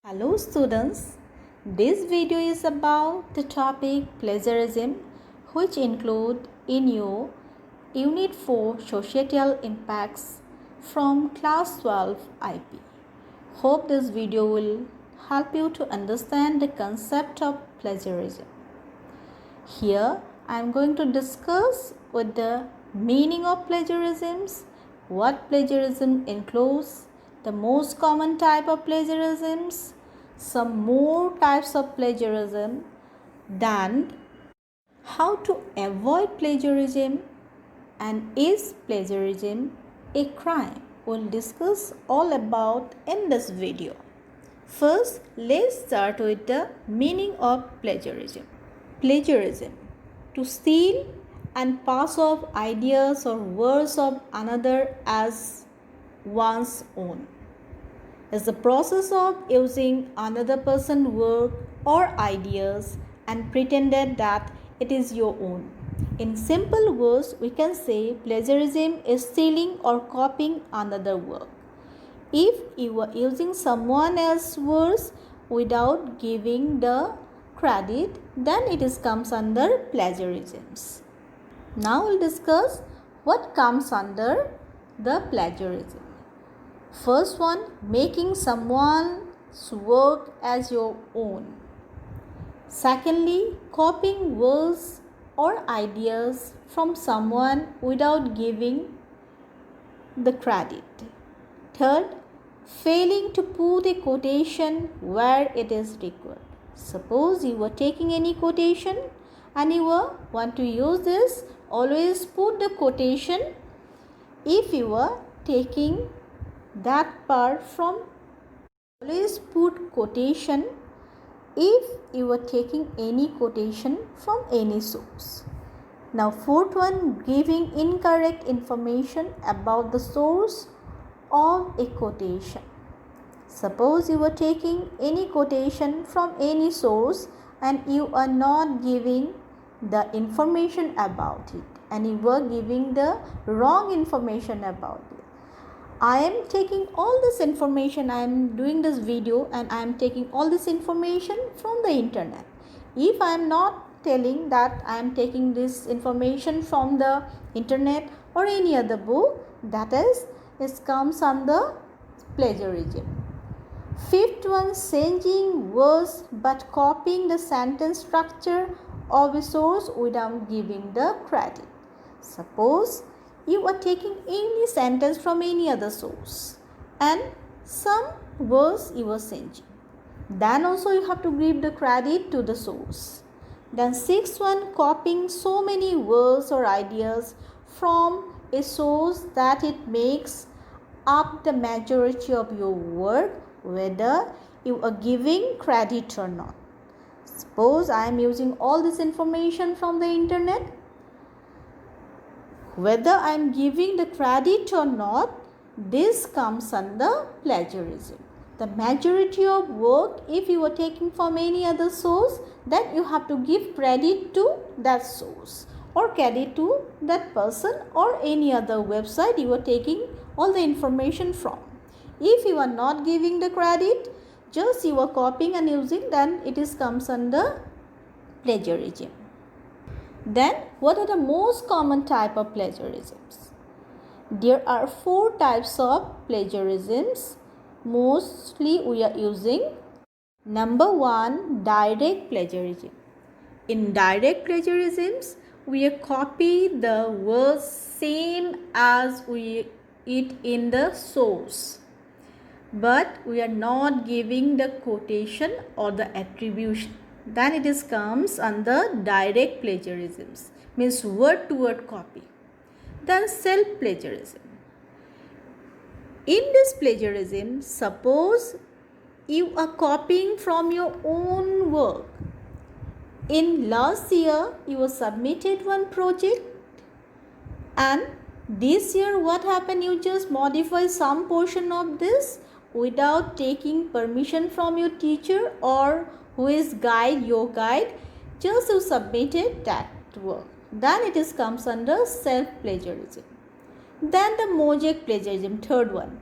Hello students, this video is about the topic plagiarism, which include in your Unit 4 Societal Impacts from Class 12 IP. Hope this video will help you to understand the concept of plagiarism. Here I am going to discuss with the meaning of plagiarisms, what plagiarism includes, the most common type of plagiarisms, some more types of plagiarism, then how to avoid plagiarism, and is plagiarism a crime? We'll discuss all about in this video. First, let's start with the meaning of plagiarism. Plagiarism, to steal and pass off ideas or words of another as one's own, is the process of using another person's work or ideas and pretended that it is your own. In simple words, we can say plagiarism is stealing or copying another work. If you are using someone else's words without giving the credit, then it comes under plagiarisms. Now we'll discuss what comes under the plagiarism. First one, making someone's work as your own. Secondly, copying words or ideas from someone without giving the credit. Third, failing to put a quotation where it is required. Suppose you were taking any quotation and you want to use this, always put the quotation. If you are taking that part from, always put quotation if you are taking any quotation from any source. Now fourth one, giving incorrect information about the source of a quotation. Suppose you are taking any quotation from any source and you are not giving the information about it, and you are giving the wrong information about it. I am taking all this information, I am doing this video and I am taking all this information from the internet. If I am not telling that I am taking this information from the internet or any other book, that is, it comes under plagiarism. Fifth one, changing words but copying the sentence structure of a source without giving the credit. Suppose you are taking any sentence from any other source and some words you are changing, then also you have to give the credit to the source. Then sixth one, copying so many words or ideas from a source that it makes up the majority of your work, whether you are giving credit or not. Suppose I am using all this information from the internet, whether I am giving the credit or not, this comes under plagiarism. The majority of work, if you are taking from any other source, then you have to give credit to that source or credit to that person or any other website you are taking all the information from. If you are not giving the credit, just you are copying and using, then it comes under plagiarism. Then what are the most common type of plagiarisms? There are 4 types of plagiarisms. Mostly we are using. Number 1, direct plagiarism. In direct plagiarisms, we copy the words same as it in the source, but we are not giving the quotation or the attribution. Then it comes under direct plagiarisms, means word to word copy. Then self plagiarism. In this plagiarism, suppose you are copying from your own work. In last year, you submitted one project, and this year what happened? You just modify some portion of this without taking permission from your teacher or who is your guide, just you submitted that work. Then it comes under self plagiarism. Then the mosaic plagiarism, third one.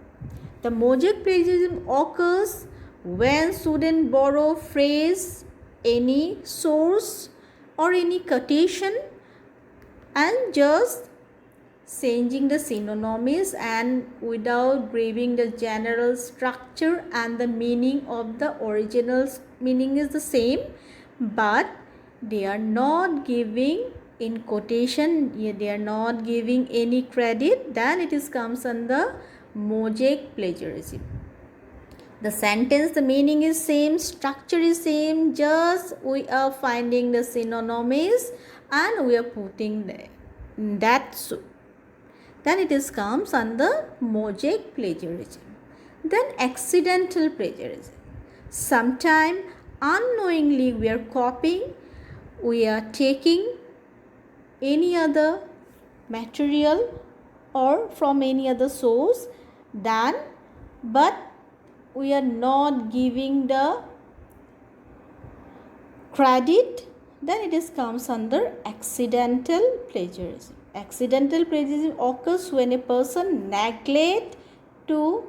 The mosaic plagiarism occurs when student borrow phrase, any source or any quotation and just changing the synonyms and without grabbing the general structure and the meaning of the original meaning is the same, but they are not giving in quotation, they are not giving any credit, then it is comes under mosaic plagiarism. The sentence, the meaning is same, structure is same, just we are finding the synonyms and we are putting there. That's so. Then it is comes under mosaic plagiarism. Then accidental plagiarism. Sometime unknowingly we are copying, we are taking any other material or from any other source, then but we are not giving the credit, then it is comes under accidental plagiarism. Accidental plagiarism occurs when a person neglects to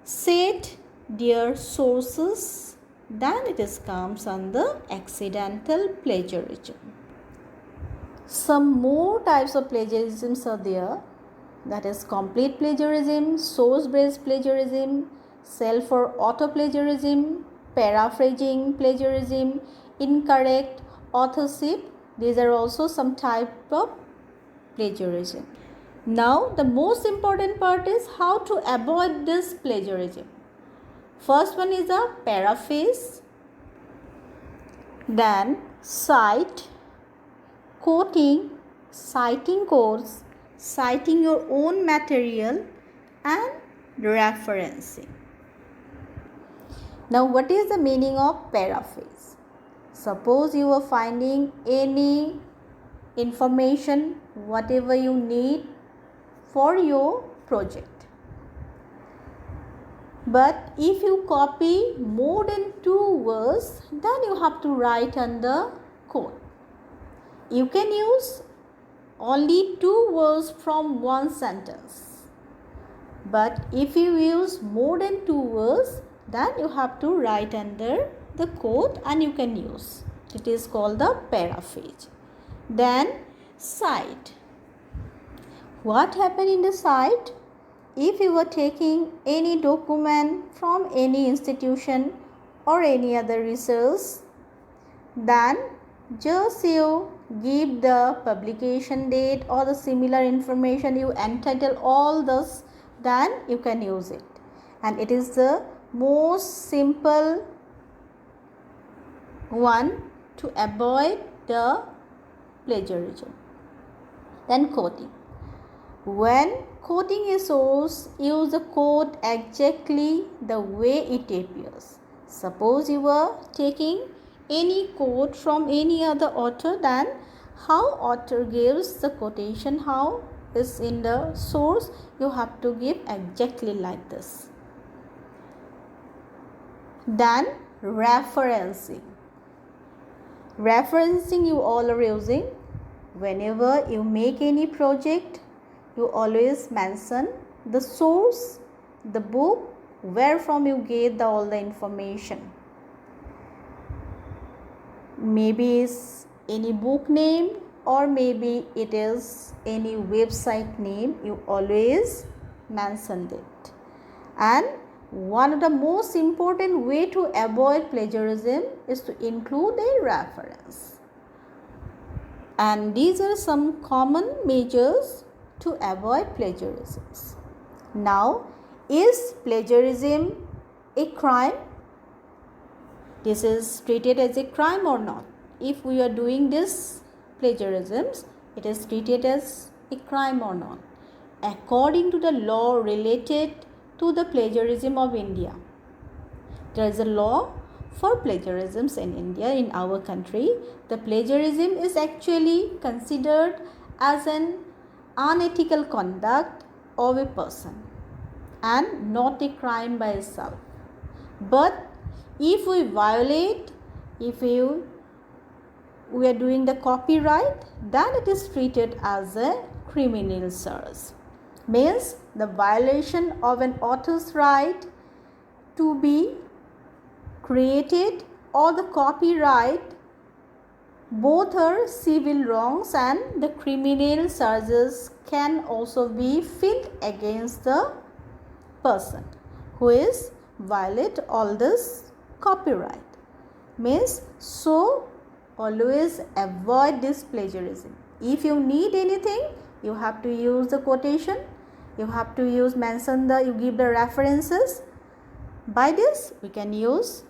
set their sources, then it is comes under accidental plagiarism. Some more types of plagiarisms are there, that is complete plagiarism, source-based plagiarism, self or auto plagiarism, paraphrasing plagiarism, incorrect authorship. These are also some type of plagiarism. Now the most important part is how to avoid this plagiarism. First one is a paraphrase, then cite, quoting, citing quotes, citing your own material and referencing. Now what is the meaning of paraphrase? Suppose you are finding any information, whatever you need for your project, but if you copy more than 2 words, then you have to write under quote. You can use only 2 words from one sentence, but if you use more than 2 words, then you have to write under the quote and you can use. It is called the paraphrase. Then cite. What happened in the cite? If you are taking any document from any institution or any other research, then just you give the publication date or the similar information, you entitle all this, then you can use it. And it is the most simple one to avoid the plagiarism. Then quoting. When quoting a source, use the quote exactly the way it appears. Suppose you are taking any quote from any other author, then how author gives the quotation, how is in the source, you have to give exactly like this. Then referencing. Referencing you all are using. Whenever you make any project, you always mention the source, the book, where from you get all the information. Maybe it's any book name or maybe it is any website name, you always mention it. And one of the most important way to avoid plagiarism is to include a reference. And these are some common measures to avoid plagiarisms. Now, is plagiarism a crime? This is treated as a crime or not? If we are doing this plagiarisms, it is treated as a crime or not? According to the law related to the plagiarism of India, there is a law for plagiarisms in India, in our country. The plagiarism is actually considered as an unethical conduct of a person and not a crime by itself. But if we violate, if we are doing the copyright, then it is treated as a criminal charge. Means the violation of an author's right to be created or the copyright, both are civil wrongs and the criminal charges can also be filed against the person who is violate all this copyright. Means, so always avoid this plagiarism. If you need anything, you have to use the quotation, you have to use mention the, you give the references. By this we can use